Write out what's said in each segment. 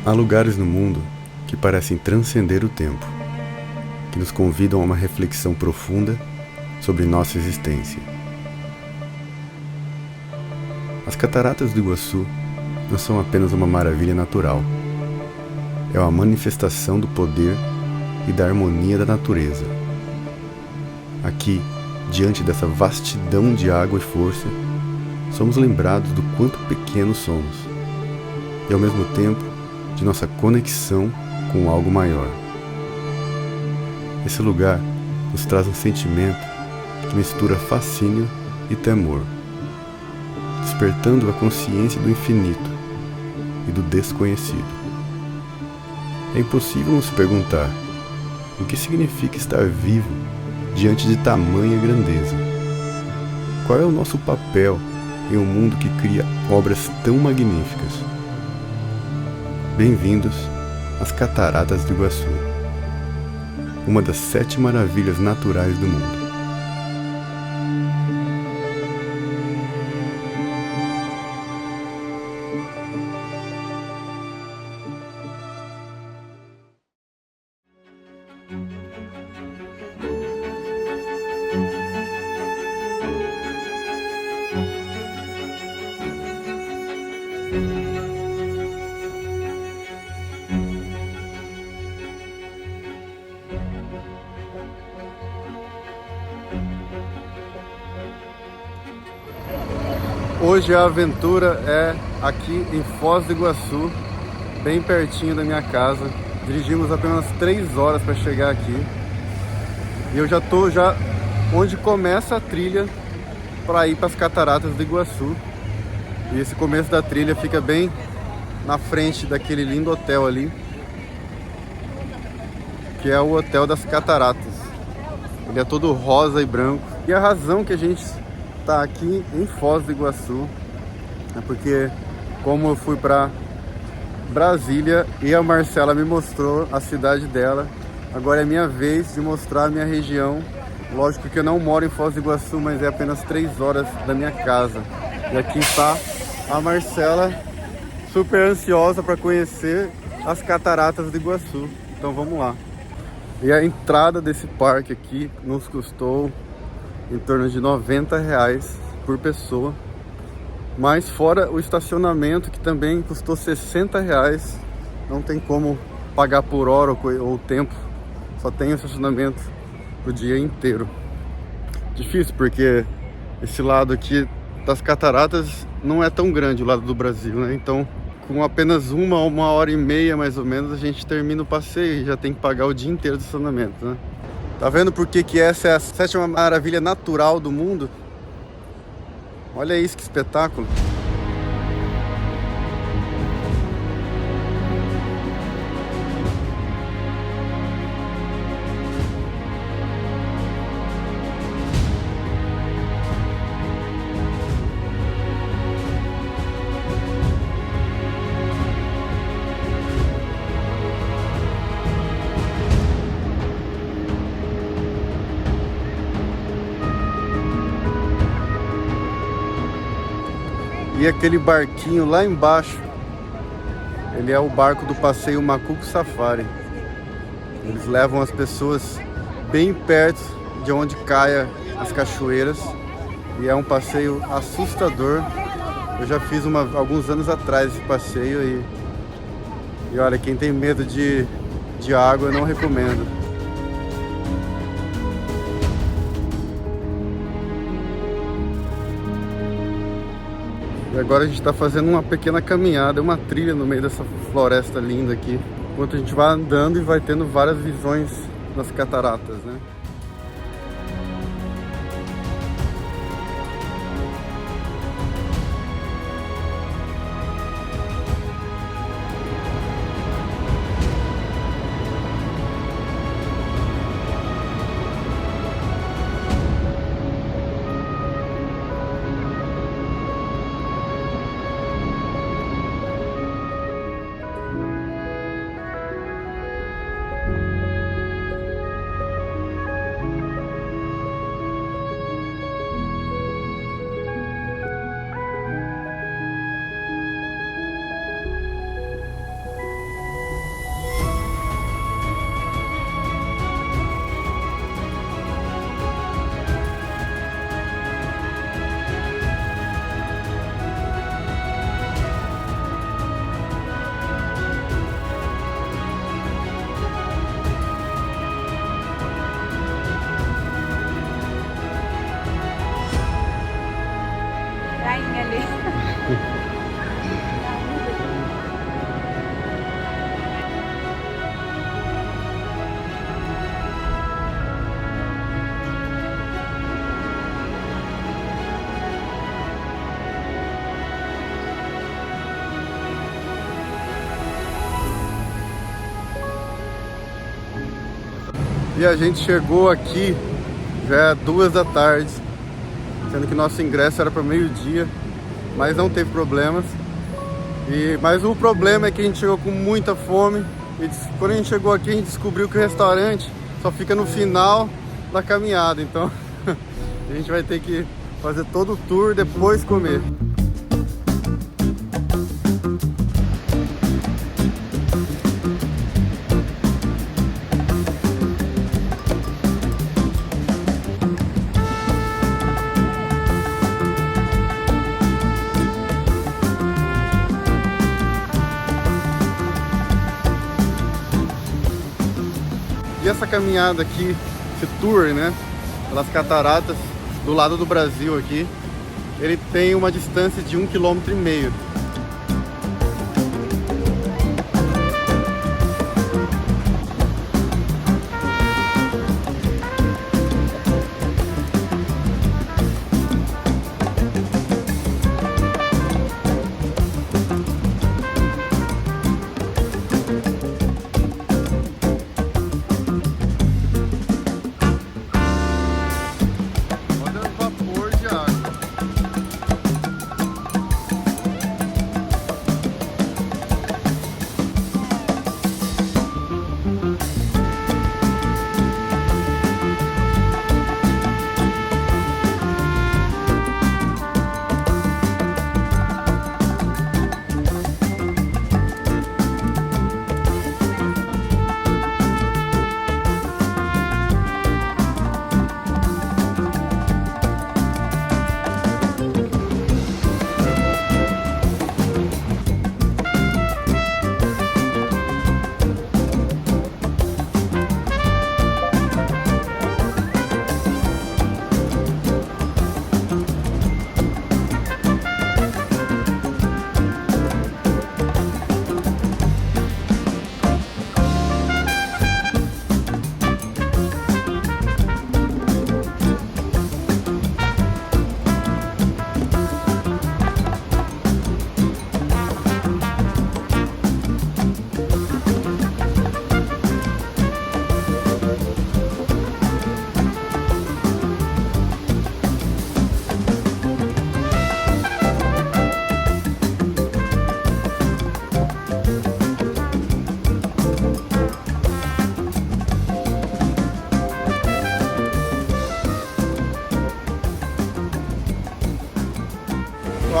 Há lugares no mundo que parecem transcender o tempo, que nos convidam a uma reflexão profunda sobre nossa existência. As Cataratas do Iguaçu não são apenas uma maravilha natural, é uma manifestação do poder e da harmonia da natureza. Aqui, diante dessa vastidão de água e força, somos lembrados do quanto pequenos somos e, ao mesmo tempo, de nossa conexão com algo maior. Esse lugar nos traz um sentimento que mistura fascínio e temor, despertando a consciência do infinito e do desconhecido. É impossível não se perguntar o que significa estar vivo diante de tamanha grandeza. Qual é o nosso papel em um mundo que cria obras tão magníficas? Bem-vindos às Cataratas do Iguaçu, uma das 7 maravilhas naturais do mundo. Hoje a aventura é aqui em Foz do Iguaçu, bem pertinho da minha casa. Dirigimos apenas 3 horas para chegar aqui. E eu já estou onde começa a trilha para ir para as Cataratas do Iguaçu. E esse começo da trilha fica bem na frente daquele lindo hotel ali, que é o Hotel das Cataratas. Ele é todo rosa e branco. E a razão que a gente tá aqui em Foz do Iguaçu é porque, como eu fui para Brasília e a Marcela me mostrou a cidade dela, agora é minha vez de mostrar a minha região. Lógico que eu não moro em Foz do Iguaçu, mas é apenas 3 horas da minha casa. E aqui está a Marcela, super ansiosa para conhecer as Cataratas do Iguaçu. Então vamos lá. E a entrada desse parque aqui nos custou em torno de R$ 90 por pessoa, mas fora o estacionamento, que também custou R$ 60. Não tem como pagar por hora ou tempo, só tem o estacionamento o dia inteiro. Difícil, porque esse lado aqui das cataratas não é tão grande, o lado do Brasil, né? Então, com apenas uma hora e meia mais ou menos, a gente termina o passeio e já tem que pagar o dia inteiro de estacionamento, né? Tá vendo por que essa é a 7ª maravilha natural do mundo? Olha isso, que espetáculo! E aquele barquinho lá embaixo, ele é o barco do passeio Macuco Safari. Eles levam as pessoas bem perto de onde caem as cachoeiras. E é um passeio assustador. Eu já fiz alguns anos atrás esse passeio e olha, quem tem medo de água eu não recomendo. E agora a gente está fazendo uma pequena caminhada, uma trilha no meio dessa floresta linda aqui, enquanto a gente vai andando e vai tendo várias visões das cataratas, né? aí. E a gente chegou aqui, já é 2 da tarde, sendo que nosso ingresso era para meio-dia, mas não teve problemas. Mas o problema é que a gente chegou com muita fome e quando a gente chegou aqui a gente descobriu que o restaurante só fica no final da caminhada, então a gente vai ter que fazer todo o tour depois comer. E essa caminhada aqui, esse tour, né, pelas cataratas do lado do Brasil aqui, ele tem uma distância de 1,5 km.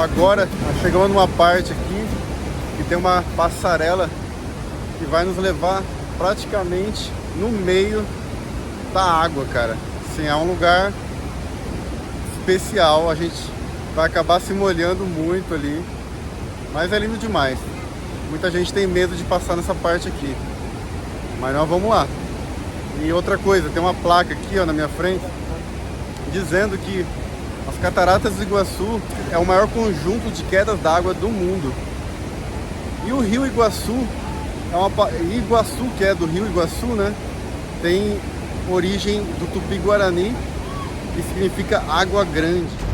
Agora nós chegamos numa parte aqui que tem uma passarela que vai nos levar praticamente no meio da água, cara. Assim, é um lugar especial, a gente vai acabar se molhando muito ali, mas é lindo demais. Muita gente tem medo de passar nessa parte aqui, mas nós vamos lá. E outra coisa, tem uma placa aqui, ó, na minha frente, dizendo que as Cataratas do Iguaçu é o maior conjunto de quedas d'água do mundo. E o Rio Iguaçu, Iguaçu, que é do Rio Iguaçu, né? Tem origem do Tupi-Guarani, que significa água grande.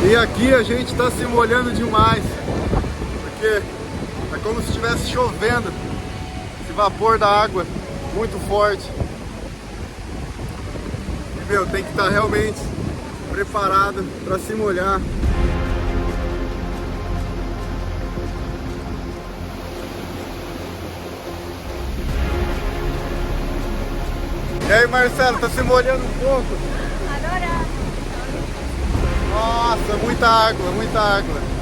E aqui a gente está se molhando demais, porque é como se estivesse chovendo, esse vapor da água muito forte. E meu, tem que estar realmente preparado para se molhar. E aí, Marcelo, tá se molhando um pouco? Adorando. Nossa, muita água, muita água.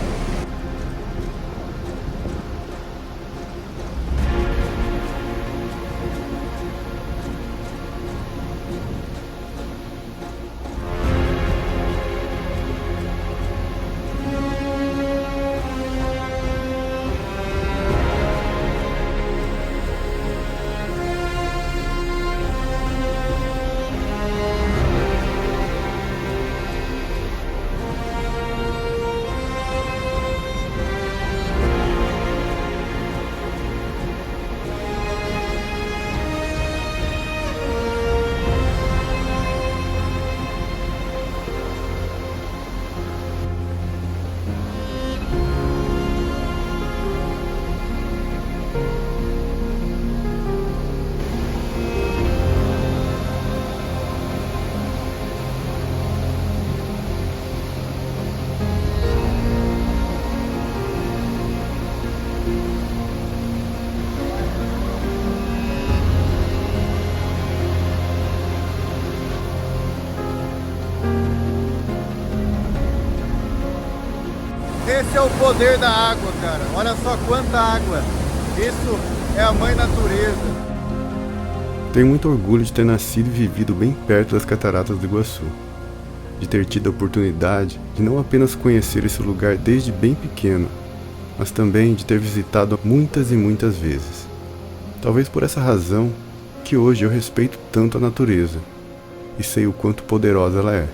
Esse é o poder da água, cara. Olha só quanta água. Isso é a mãe natureza. Tenho muito orgulho de ter nascido e vivido bem perto das Cataratas do Iguaçu. De ter tido a oportunidade de não apenas conhecer esse lugar desde bem pequeno, mas também de ter visitado muitas e muitas vezes. Talvez por essa razão que hoje eu respeito tanto a natureza e sei o quanto poderosa ela é.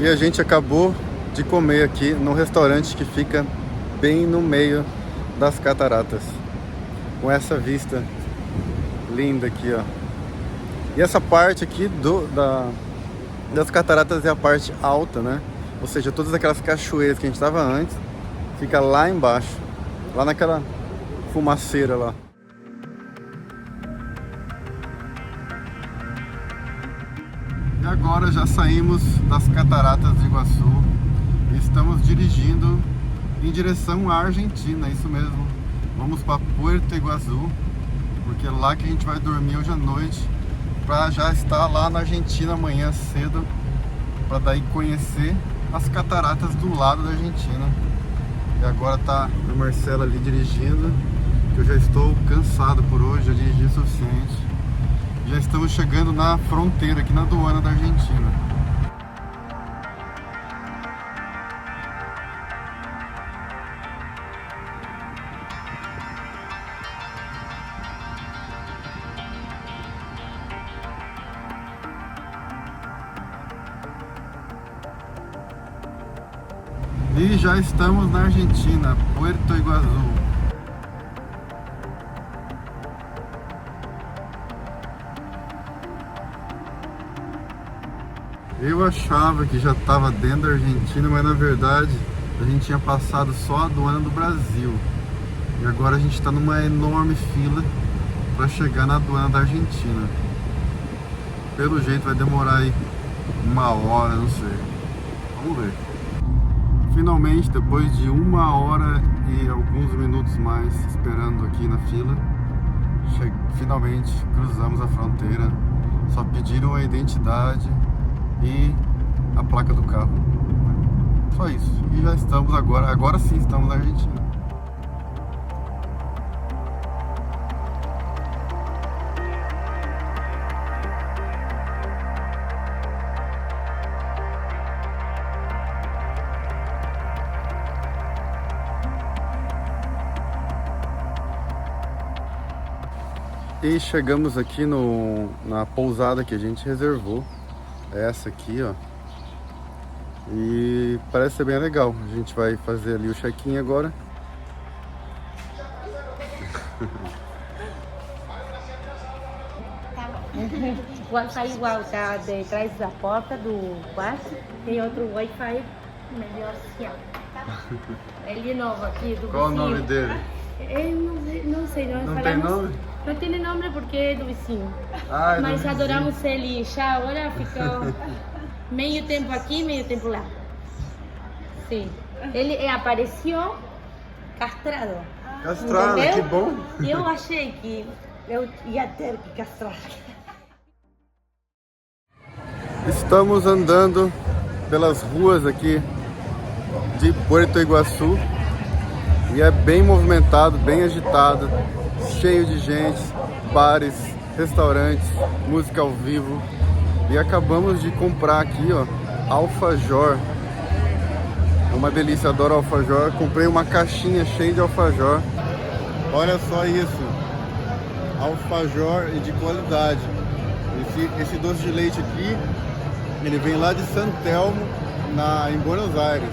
E a gente acabou de comer aqui num restaurante que fica bem no meio das cataratas, com essa vista linda aqui, ó. E essa parte aqui das cataratas é a parte alta, né? Ou seja, todas aquelas cachoeiras que a gente estava antes, fica lá embaixo, lá naquela fumaceira lá. E agora já saímos das Cataratas do Iguaçu e estamos dirigindo em direção à Argentina, isso mesmo. Vamos para Puerto Iguaçu, porque é lá que a gente vai dormir hoje à noite, para já estar lá na Argentina amanhã cedo, para daí conhecer as cataratas do lado da Argentina. E agora tá o Marcelo ali dirigindo, que eu já estou cansado por hoje, já dirigi o suficiente. Já estamos chegando na fronteira, aqui na aduana da Argentina. E já estamos na Argentina, Puerto Iguaçu. Eu achava que já estava dentro da Argentina, mas na verdade a gente tinha passado só a aduana do Brasil. E agora a gente está numa enorme fila para chegar na aduana da Argentina. Pelo jeito vai demorar aí 1 hora, não sei. Vamos ver. Finalmente, depois de 1 hora e alguns minutos mais esperando aqui na fila, finalmente cruzamos a fronteira. Só pediram a identidade e a placa do carro. Só isso. E já estamos agora sim estamos na Argentina. E chegamos aqui na pousada que a gente reservou. É essa aqui, ó. E parece ser bem legal. A gente vai fazer ali o check-in agora. O Wi-Fi igual, tá de trás da porta do quarto. Tem outro Wi-Fi melhor assim, ó. Ele novo aqui, do Qual vizinho. o nome dele? Não sei, nós Não falamos... tem nome? Não tem nome porque é do vizinho. Ah, é do Mas vizinho. adoramos ele. Já agora ficou meio tempo aqui, meio tempo lá. Sim. Ele apareceu castrado. Castrado, entendeu? que bom. E eu achei que eu ia ter que castrar. Estamos andando pelas ruas aqui de Puerto Iguaçu e é bem movimentado, bem agitado, cheio de gente, bares, restaurantes, música ao vivo. E acabamos de comprar aqui, ó, alfajor. É uma delícia, adoro alfajor. Comprei uma caixinha cheia de alfajor. Olha só isso, alfajor e de qualidade. Esse doce de leite aqui, ele vem lá de San Telmo, em Buenos Aires.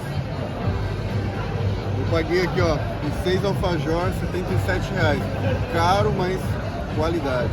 Eu paguei aqui, ó, em 6 alfajor, R$77. Caro, mas qualidade.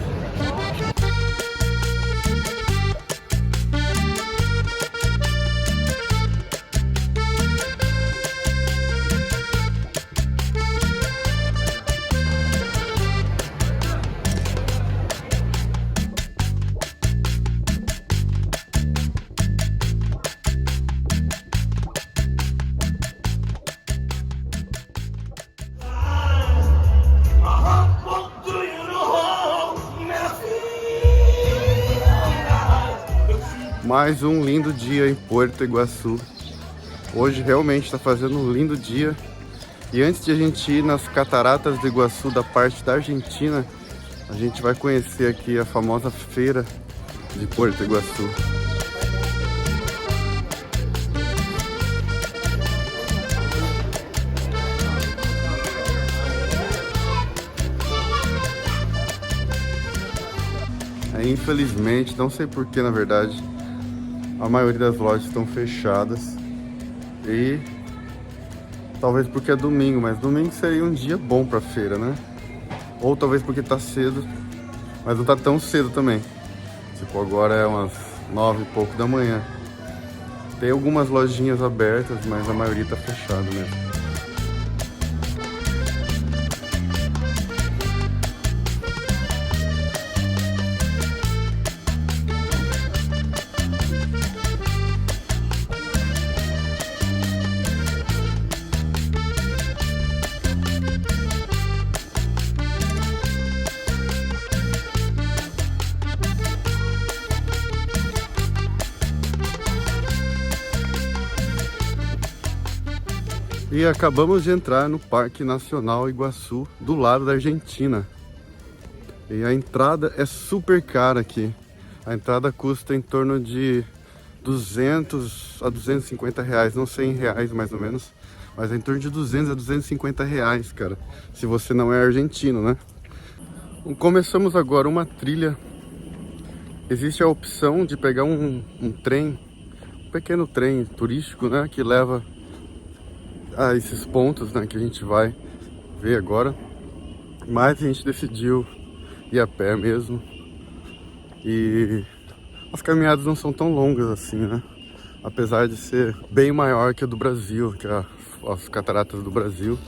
Mais um lindo dia em Puerto Iguaçu. Hoje realmente está fazendo um lindo dia. E antes de a gente ir nas cataratas do Iguaçu da parte da Argentina, a gente vai conhecer aqui a famosa feira de Puerto Iguaçu. Infelizmente, não sei porquê, na verdade, a maioria das lojas estão fechadas. E talvez porque é domingo, mas domingo seria um dia bom pra feira, né? Ou talvez porque tá cedo, mas não tá tão cedo também. Tipo, agora é umas 9 e pouco da manhã. Tem algumas lojinhas abertas, mas a maioria tá fechada mesmo. E acabamos de entrar no Parque Nacional Iguaçu, do lado da Argentina. E a entrada é super cara aqui. A entrada custa em torno de 200 a 250 reais, não sei em reais mais ou menos, mas é em torno de 200 a 250 reais, cara, se você não é argentino, né? Começamos agora uma trilha. Existe a opção de pegar um trem, um pequeno trem turístico, né, que leva a esses pontos, né, que a gente vai ver agora, mas a gente decidiu ir a pé mesmo. E as caminhadas não são tão longas assim, né, apesar de ser bem maior que a do Brasil, que é as cataratas do Brasil.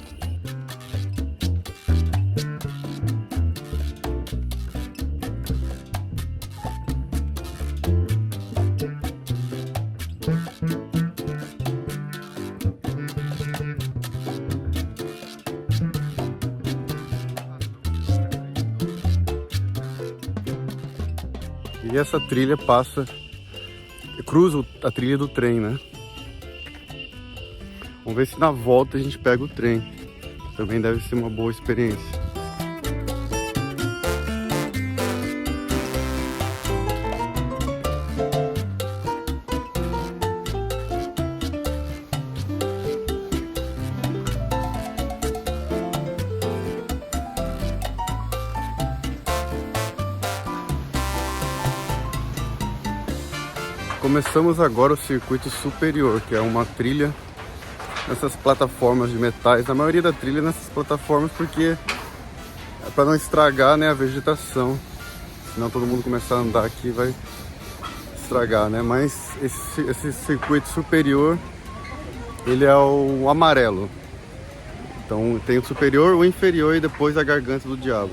E essa trilha cruza a trilha do trem, né? Vamos ver se na volta a gente pega o trem. Também deve ser uma boa experiência. Começamos agora o circuito superior, que é uma trilha nessas plataformas de metais. Na maioria da trilha nessas plataformas, porque é para não estragar, né, a vegetação. Senão todo mundo começar a andar aqui vai estragar, né? Mas esse circuito superior, ele é o amarelo. Então tem o superior, o inferior e depois a garganta do diabo.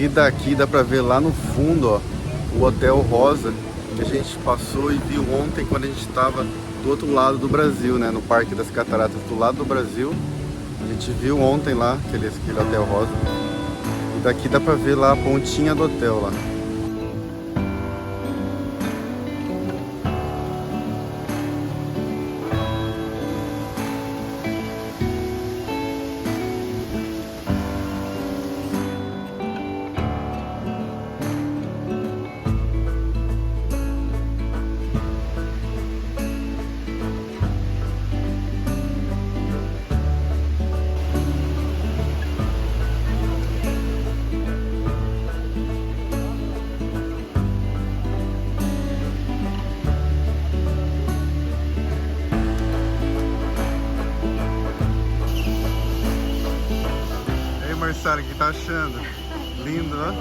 E daqui dá pra ver lá no fundo, ó, o Hotel Rosa, que a gente passou e viu ontem quando a gente estava do outro lado do Brasil, né, no Parque das Cataratas, do lado do Brasil. A gente viu ontem lá aquele Hotel Rosa. E daqui dá pra ver lá a pontinha do hotel lá. Marcelo, o que tá achando? Lindo, né?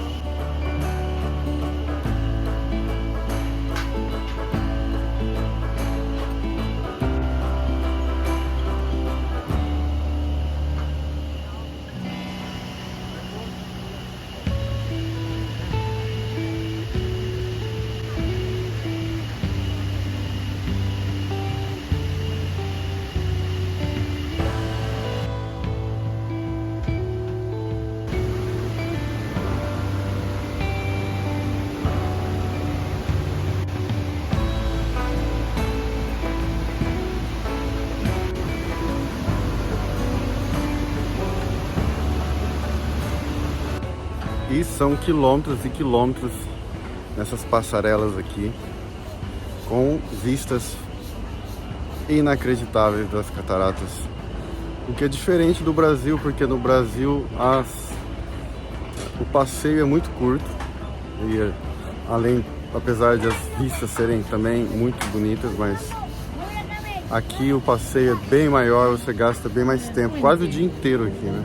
E são quilômetros e quilômetros nessas passarelas aqui, com vistas inacreditáveis das cataratas. O que é diferente do Brasil, porque no Brasil o passeio é muito curto e apesar de as vistas serem também muito bonitas, mas aqui o passeio é bem maior, você gasta bem mais tempo, quase o dia inteiro aqui, né?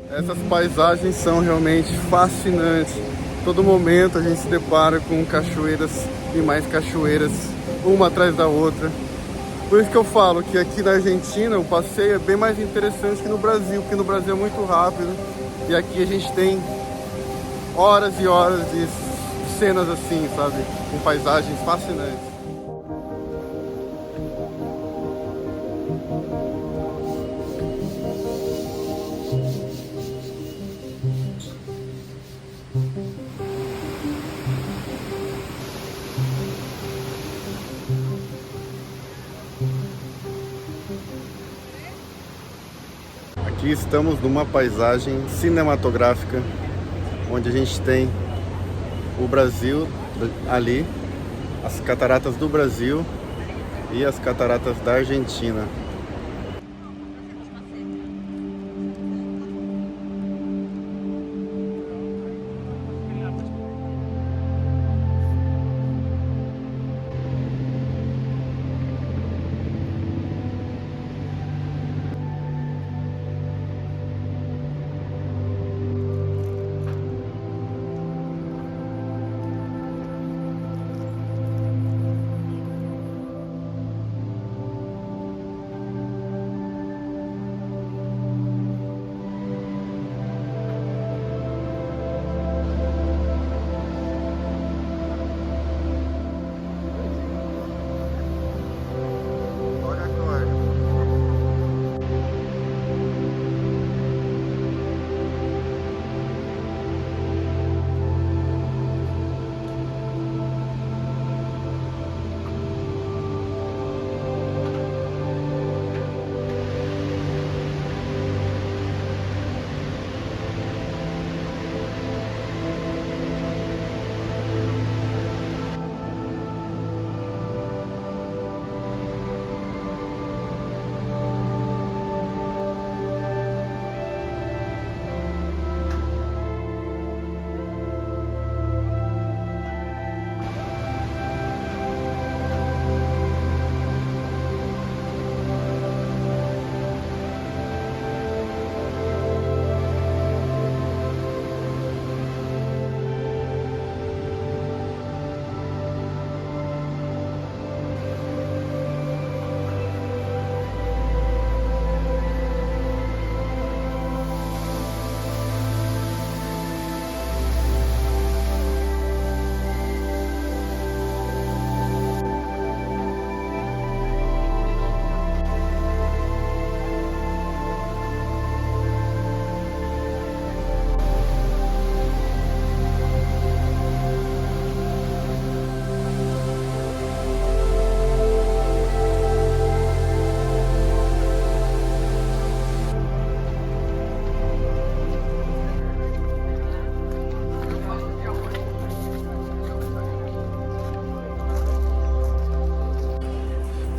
Essas paisagens são realmente fascinantes. Todo momento a gente se depara com cachoeiras e mais cachoeiras, uma atrás da outra. Por isso que eu falo que aqui na Argentina o passeio é bem mais interessante que no Brasil, porque no Brasil é muito rápido e aqui a gente tem horas e horas de cenas assim, sabe? Com paisagens fascinantes. Aqui estamos numa paisagem cinematográfica, onde a gente tem o Brasil ali, as cataratas do Brasil e as cataratas da Argentina.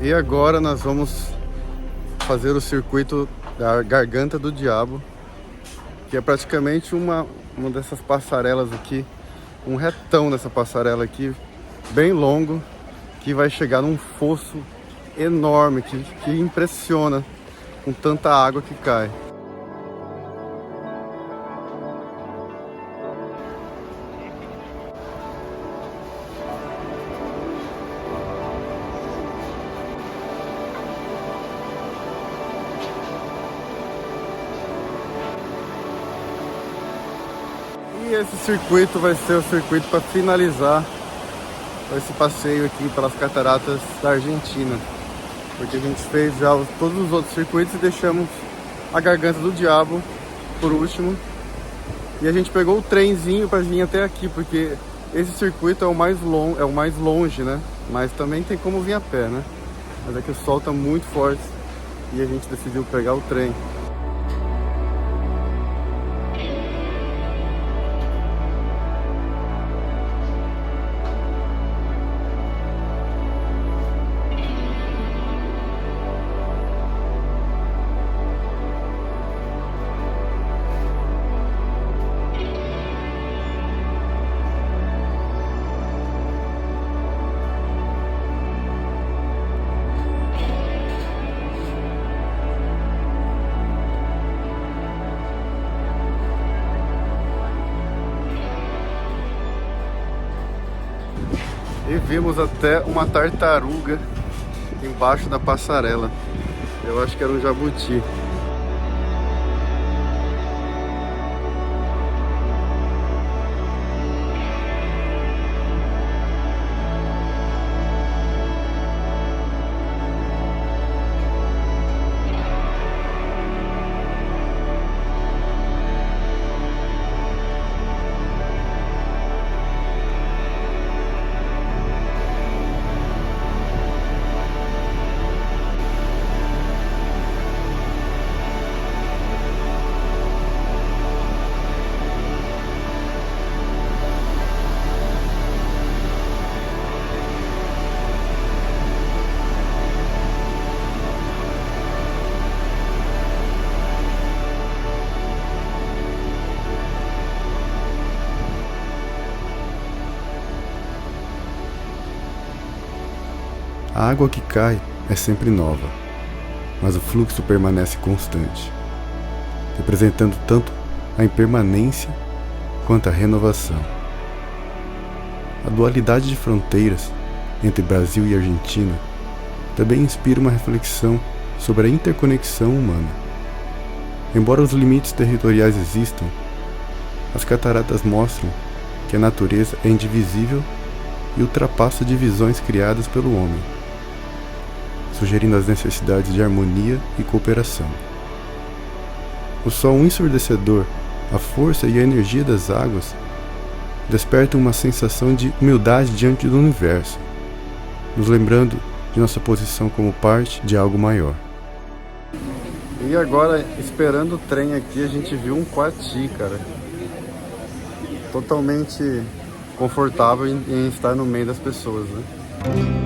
E agora nós vamos fazer o circuito da Garganta do Diabo, que é praticamente uma dessas passarelas aqui, um retão dessa passarela aqui, bem longo, que vai chegar num fosso enorme, que impressiona com tanta água que cai. E esse circuito vai ser o circuito para finalizar esse passeio aqui pelas cataratas da Argentina, porque a gente fez já todos os outros circuitos e deixamos a Garganta do Diabo por último. E a gente pegou o trenzinho para vir até aqui, porque esse circuito é o mais longe, né? Mas também tem como vir a pé, né? Mas é que o sol tá muito forte e a gente decidiu pegar o trem. E vimos até uma tartaruga embaixo da passarela. Eu acho que era um jabuti. A água que cai é sempre nova, mas o fluxo permanece constante, representando tanto a impermanência quanto a renovação. A dualidade de fronteiras entre Brasil e Argentina também inspira uma reflexão sobre a interconexão humana. Embora os limites territoriais existam, as cataratas mostram que a natureza é indivisível e ultrapassa divisões criadas pelo homem, sugerindo as necessidades de harmonia e cooperação. O sol ensurdecedor, a força e a energia das águas despertam uma sensação de humildade diante do universo, nos lembrando de nossa posição como parte de algo maior. E agora, esperando o trem aqui, a gente viu um coati, cara. Totalmente confortável em estar no meio das pessoas, né?